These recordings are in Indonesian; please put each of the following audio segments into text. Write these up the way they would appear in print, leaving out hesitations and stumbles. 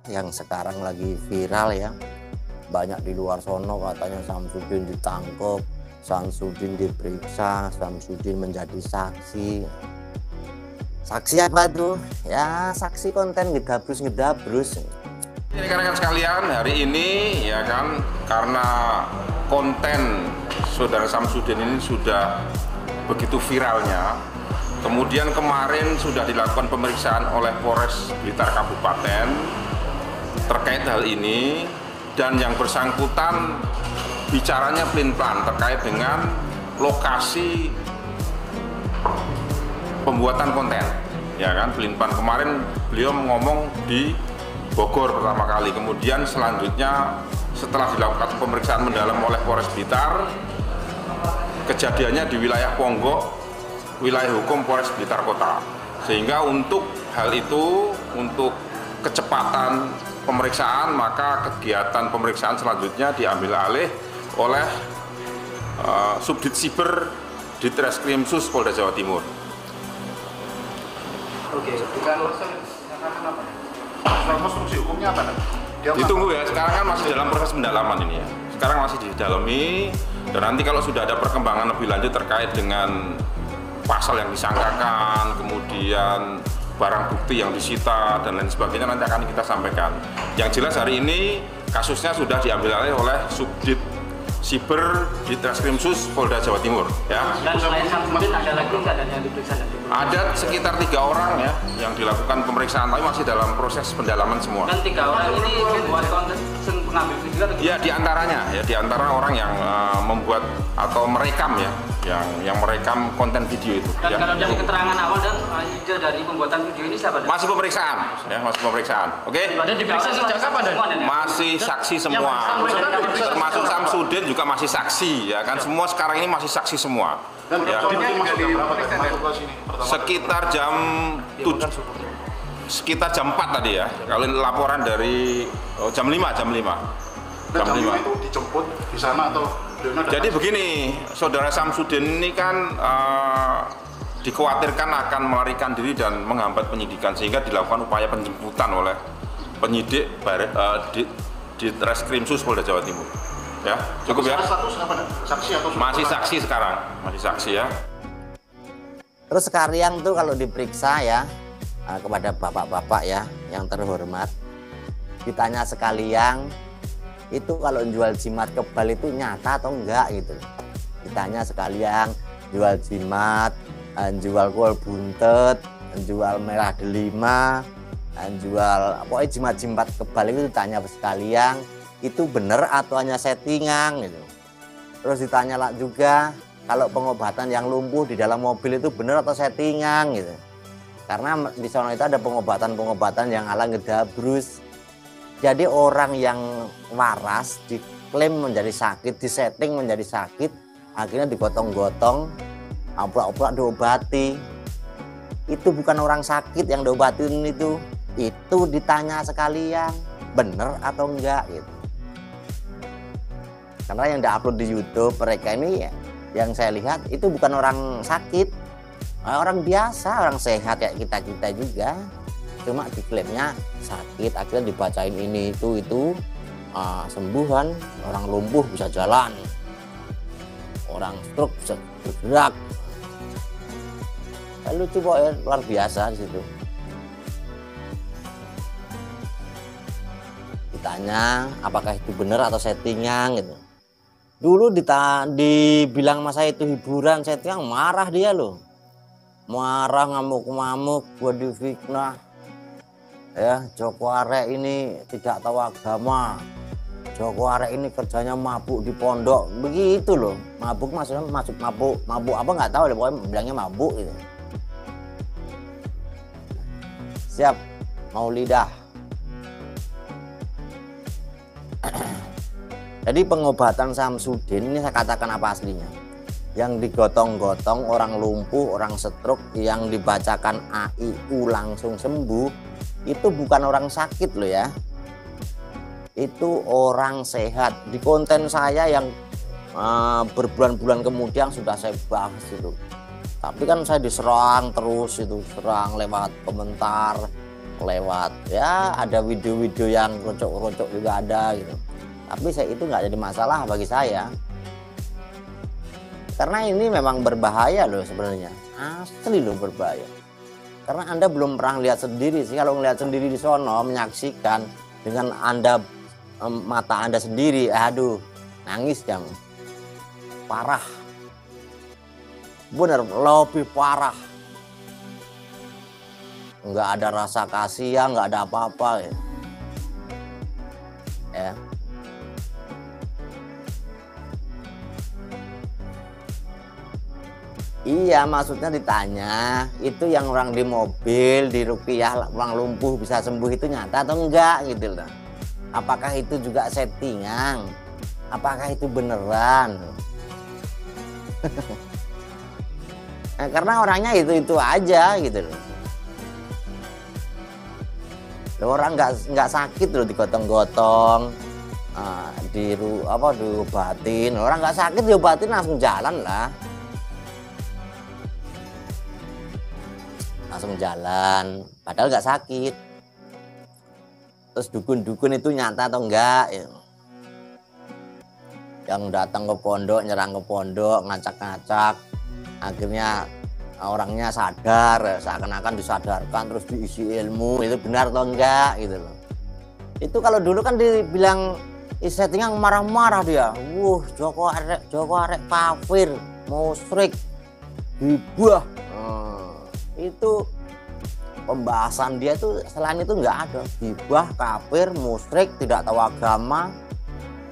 yang sekarang lagi viral ya. Banyak di luar sono katanya Samsudin ditangkap, Samsudin diperiksa, Samsudin menjadi saksi. Saksi apa tuh? Ya saksi konten ngedabrus. Rekan-rekan sekalian, hari ini ya kan, karena konten saudara Samsudin ini sudah begitu viralnya, kemudian kemarin sudah dilakukan pemeriksaan oleh Polres Blitar Kabupaten terkait hal ini, dan yang bersangkutan bicaranya pelin-pelan terkait dengan lokasi pembuatan konten, ya kan, pelin-pelan. Kemarin beliau ngomong di Bogor pertama kali, kemudian selanjutnya setelah dilakukan pemeriksaan mendalam oleh Polres Blitar, kejadiannya di wilayah Ponggok, wilayah hukum Polres Blitar Kota. Sehingga untuk hal itu, untuk kecepatan pemeriksaan, maka kegiatan pemeriksaan selanjutnya diambil alih oleh Subdit Siber Ditreskrimsus Polda Jawa Timur. Oke, konstruksi hukumnya apa? Ditunggu ya, sekarang kan masih dalam proses pendalaman ini ya. Sekarang masih didalami, dan nanti kalau sudah ada perkembangan lebih lanjut terkait dengan pasal yang disangkakan, kemudian barang bukti yang disita dan lain sebagainya, nanti akan kita sampaikan. Yang jelas hari ini kasusnya sudah diambil alih oleh Subdit Siber Ditreskrimsus Polda Jawa Timur ya. Dan selain Samsudin ada lagi nggak yang diperiksa? Ada sekitar 3 orang ya yang dilakukan pemeriksaan, tapi masih dalam proses pendalaman semua. Dan 3 orang ini membuat konten pengambil video atau ya diantara orang yang membuat atau merekam ya, yang merekam konten video itu. Dan ya. kalau dari keterangan awal dan ide dari pembuatan video ini siapa? Masih pemeriksaan ya, masih pemeriksaan. Oke. Dan diperiksa sejak kapan? Masih saksi semua. Termasuk Samsudin juga masih saksi ya kan, semua sekarang ini masih saksi semua. Dan ya. Sekitar jam 4 tadi ya. Kalau laporan dari jam 5. Dan jam 5 itu dijemput di sana atau jadi begini, saudara Samsudin ini kan dikhawatirkan akan melarikan diri dan menghambat penyidikan, sehingga dilakukan upaya penjemputan oleh penyidik di Treskrimsus Polda Jawa Timur. Ya, cukup ya. Status apa? Saksi atau masih saksi sekarang, masih saksi ya. Terus sekarang tuh kalau diperiksa ya kepada bapak-bapak ya yang terhormat, ditanya sekalian itu kalau jual jimat kebal itu nyata atau enggak gitu. Ditanya sekalian jual jimat, jual kol buntet, jual merah delima, jual pokoknya jimat-jimat kebal itu ditanya sekalian itu benar atau hanya settingan gitu. Terus ditanya lah juga kalau pengobatan yang lumpuh di dalam mobil itu benar atau settingan gitu. Karena di sana itu ada pengobatan yang ala ngedabrus. Jadi orang yang waras diklaim menjadi sakit, disetting menjadi sakit, akhirnya digotong-gotong, oplak-oplak diobati. Itu bukan orang sakit yang diobatin itu ditanya sekalian benar atau enggak gitu. Karena yang diupload di YouTube mereka ini ya, yang saya lihat itu bukan orang sakit, orang biasa, orang sehat kayak kita juga, cuma diklaimnya sakit, akhirnya dibacain ini itu sembuhan. Orang lumpuh bisa jalan, orang stroke bisa bergerak. Lucu pokoknya, luar biasa di situ. Ditanya apakah itu benar atau settingan gitu. Dulu dibilang masa itu hiburan, settingan, marah dia loh. Marah, ngamuk-ngamuk, gua difitnah. Ya, Joko Arek ini tidak tahu agama. Joko Arek ini kerjanya mabuk di pondok. Begitu loh. Mabuk maksudnya mabuk apa nggak tahu deh, pokoknya bilangnya mabuk gitu. Siap, mau lidah. Jadi pengobatan Samsudin ini saya katakan apa aslinya? Yang digotong-gotong, orang lumpuh, orang stroke, yang dibacakan AIU langsung sembuh, itu bukan orang sakit loh ya. Itu orang sehat. Di konten saya yang berbulan-bulan kemudian sudah saya bahas itu. Tapi kan saya diserang terus itu, serang lewat komentar, lewat ya, ada video-video yang rocok-rocok juga ada gitu, tapi itu nggak jadi masalah bagi saya karena ini memang berbahaya loh sebenarnya, asli loh berbahaya, karena Anda belum pernah lihat sendiri sih. Kalau ngelihat sendiri di sono, menyaksikan dengan Anda mata Anda sendiri, aduh nangis kamu, parah, bener lebih parah. Nggak ada rasa kasihan, nggak ada apa-apa ya. Iya, maksudnya ditanya itu yang orang di mobil di Ruqyah orang lumpuh bisa sembuh itu nyata atau enggak gitu loh. Apakah itu juga settingan? Apakah itu beneran? Nah, karena orangnya itu aja gitu loh. Orang nggak sakit loh digotong-gotong, diobatin. Orang nggak sakit diobatin langsung jalan lah, langsung jalan. Padahal nggak sakit. Terus dukun-dukun itu nyata atau enggak? Ya. Yang datang ke pondok, nyerang ke pondok, ngacak-ngacak, akhirnya orangnya sadar, seakan-akan disadarkan, terus diisi ilmu, itu benar atau enggak gitu loh. Itu kalau dulu kan dibilang settingan, marah-marah dia, Joko arek kafir, musyrik, gibah. Itu pembahasan dia tuh selain itu enggak ada, gibah, kafir, musyrik, tidak tahu agama.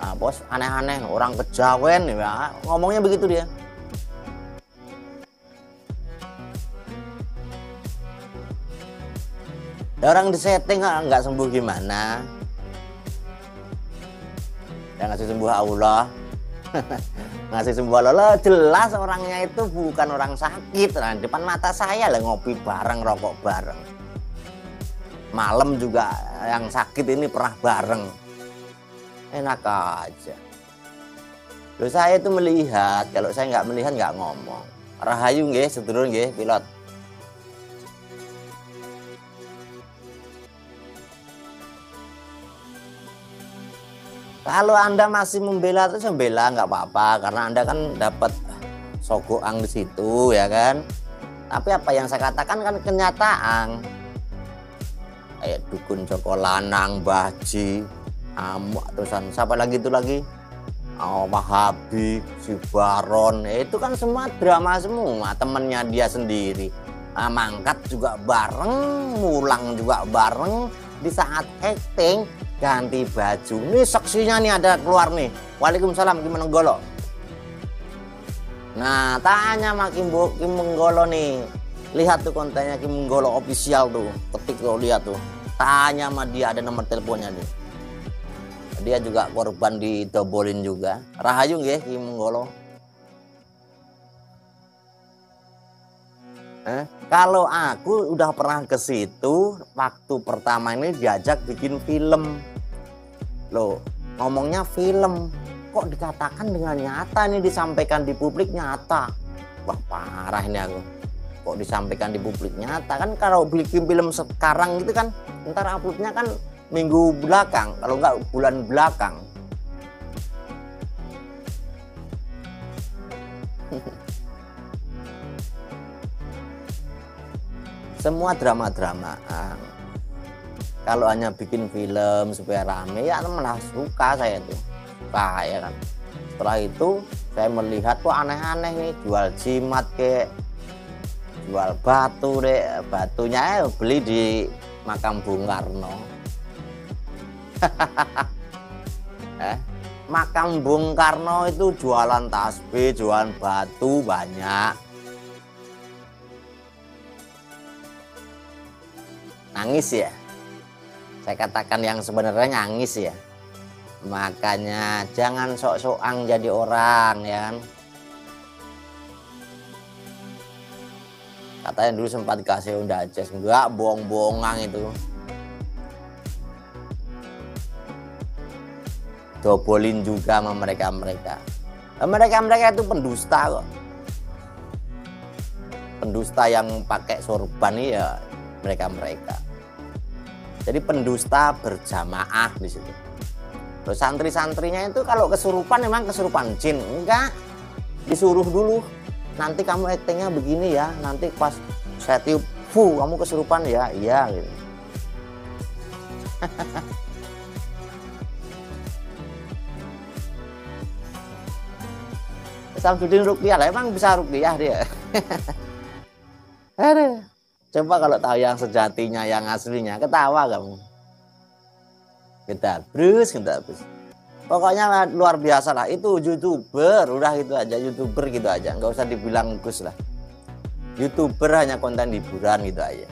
Nah, bos aneh-aneh, orang kejawen ya, ngomongnya begitu dia. Orang disetting nggak sembuh gimana? Yang ngasih sembuh Allah, ngasih sembuh Allah, jelas orangnya itu bukan orang sakit. Nah, depan mata saya lah ngopi bareng, rokok bareng. Malam juga yang sakit ini pernah bareng. Enak aja. Loh, saya itu melihat, kalau saya nggak melihat nggak ngomong. Rahayu nggih, sedulur nggih, pilot. Kalau Anda masih membela terus membela nggak apa-apa, karena Anda kan dapat sogoang di situ ya kan. Tapi apa yang saya katakan kan kenyataan. Kayak dukun Joko Lanang, Bahji, Amuk, terusan siapa lagi itu lagi? Wahabi, si Baron, itu kan semua drama semua, temennya dia sendiri. Mangkat juga bareng, mulang juga bareng, di saat acting ganti baju. Ini saksinya nih ada keluar nih. Waalaikumsalam Ki Menggolo. Nah, tanya sama Ki Menggolo nih. Lihat tuh kontennya Ki Menggolo official tuh. Ketik tuh, lihat tuh. Tanya sama dia, ada nomor teleponnya nih. Dia juga korban didobolin juga. Rahayu nggih Ki Menggolo. Kalau aku udah pernah ke situ waktu pertama ini diajak bikin film. Loh, ngomongnya film, kok dikatakan dengan nyata nih, disampaikan di publik nyata. Wah, parah ini aku. Kok disampaikan di publik nyata? Kan kalau bikin film sekarang gitu kan, ntar uploadnya kan minggu belakang, kalau enggak bulan belakang. Semua drama-dramaan. Kalau hanya bikin film supaya rame, ya malah suka saya tuh. Suka ya kan. Setelah itu saya melihat kok aneh-aneh nih, jual jimat kek, jual batu deh. Batunya beli di makam Bung Karno. Makam Bung Karno itu jualan tasbih, jualan batu banyak. Nangis ya, saya katakan yang sebenarnya nangis ya. Makanya jangan sok-sokan jadi orang ya kan. Katanya dulu sempat dikasih Honda Jazz, enggak, bohong-bohongan itu. Dobolin juga sama mereka-mereka. Mereka-mereka itu pendusta kok. Pendusta yang pakai sorban ya mereka-mereka. Jadi pendusta berjamaah di situ. Terus santri-santrinya itu kalau kesurupan memang kesurupan jin, enggak. Disuruh dulu. Nanti kamu aktingnya begini ya, nanti pas saya tiup, kamu kesurupan ya, iya gitu. Samsudin ruqyah lah, emang bisa ruqyah dia. Aduh. Coba kalau tahu yang sejatinya, yang aslinya, ketawa kamu. Gedabrus. Pokoknya luar biasa lah, itu YouTuber, udah gitu aja, YouTuber gitu aja, nggak usah dibilang Gus lah. YouTuber hanya konten hiburan gitu aja.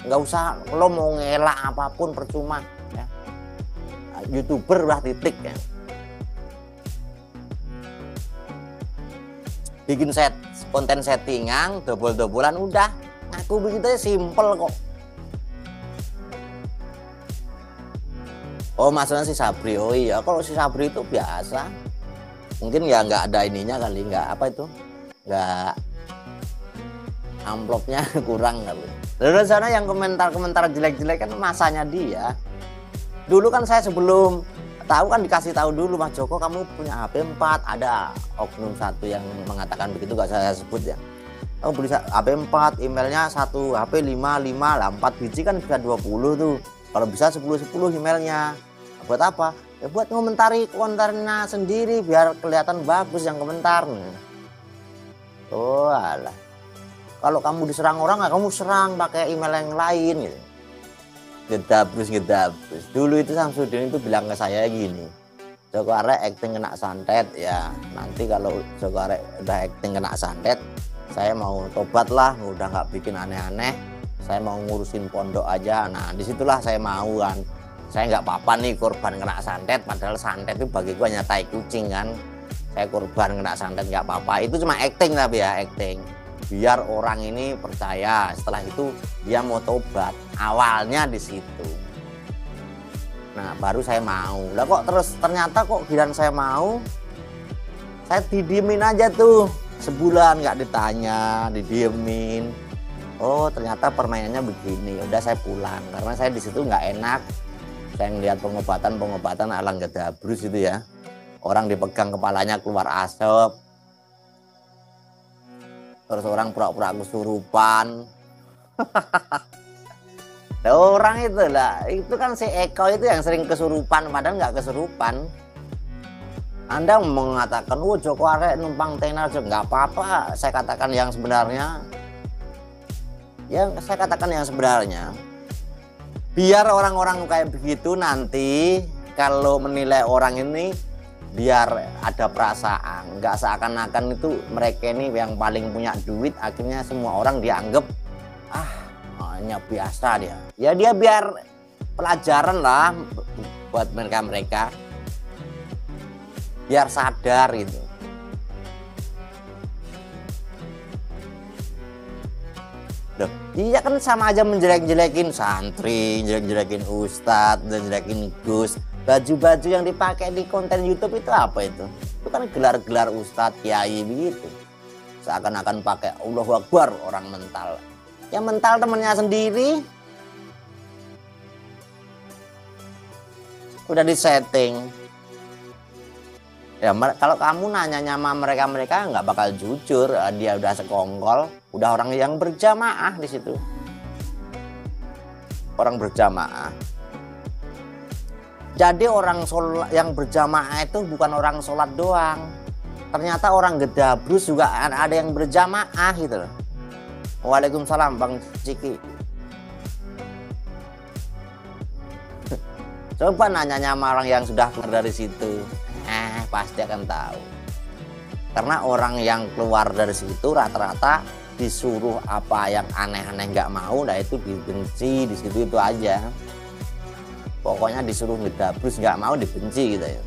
Nggak usah lo mau ngelak apapun percuma ya. YouTuber lah titik ya. Bikin konten settingan, dobol-dobolan udah. Aku begitu simple kok. Oh maksudnya si Sabri, oh iya kalau si Sabri itu biasa. Mungkin ya nggak ada ininya kali, nggak apa itu, nggak amplopnya kurang kali. Lalu sana yang komentar-komentar jelek-jelek kan masanya dia. Dulu kan saya sebelum tahu kan dikasih tahu dulu, Mas Joko kamu punya HP 4, ada oknum satu yang mengatakan begitu, gak saya sebut ya. Kamu beli HP 4, emailnya satu HP 5 lah, 4 biji kan bisa 20 tuh. Kalau bisa 10 emailnya. Buat apa? Ya buat ngomentari kontennya sendiri biar kelihatan bagus yang komentar. Oh alah. Kalau kamu diserang orang, kamu serang pakai email yang lain gitu. Gedabrus. Dulu itu Samsudin itu bilang ke saya gini, Joko Arek acting kena santet ya. Nanti kalau Joko Arek udah acting kena santet, saya mau tobat lah, udah nggak bikin aneh-aneh. Saya mau ngurusin pondok aja. Nah disitulah saya mau kan. Saya nggak apa-apa nih korban kena santet, padahal santet itu bagi gua hanya tai kucing kan. Saya korban kena santet nggak apa-apa. Itu cuma acting tapi ya acting. Biar orang ini percaya, setelah itu dia mau tobat. Awalnya di situ. Nah baru saya mau. Lah kok terus ternyata kok giliran saya mau, saya didiemin aja tuh sebulan, nggak ditanya, didiemin. Oh ternyata permainannya begini. Udah saya pulang karena saya di situ nggak enak. Saya ngeliat pengobatan alang gedabrus itu ya. Orang dipegang kepalanya keluar asap. Terus orang pura-pura kesurupan. Orang itu lah, itu kan si Eko itu yang sering kesurupan, padahal nggak kesurupan. Anda mengatakan, oh Joko Arek numpang tenar, nggak apa-apa. Saya katakan yang sebenarnya. Yang saya katakan yang sebenarnya. Biar orang-orang kayak begitu nanti kalau menilai orang ini biar ada perasaan, nggak seakan-akan itu mereka ini yang paling punya duit, akhirnya semua orang dianggap hanya biasa dia. Ya dia biar pelajaran lah buat mereka biar sadar itu. Loh, iya kan sama aja menjelek-jelekin santri, jelek-jelekin ustadz, dan jelekin Gus. Baju-baju yang dipakai di konten YouTube itu apa itu? Itu kan gelar-gelar ustadz, kiai begitu. Seakan-akan pakai Allahu Akbar orang mental. Yang mental temennya sendiri. Udah disetting. Ya kalau kamu nanya sama mereka nggak bakal jujur, dia udah sekongkol, udah orang yang berjamaah di situ. Orang berjamaah. Jadi orang yang berjamaah itu bukan orang sholat doang. Ternyata orang gedabrus juga ada yang berjamaah gitu loh. Waalaikumsalam Bang Ciki. Coba nanya sama orang yang sudah keluar dari situ. Pasti akan tahu. Karena orang yang keluar dari situ rata-rata disuruh apa yang aneh-aneh nggak mau, nah itu dibenci di situ itu aja. Pokoknya disuruh ngedabrus nggak mau, dibenci gitu ya.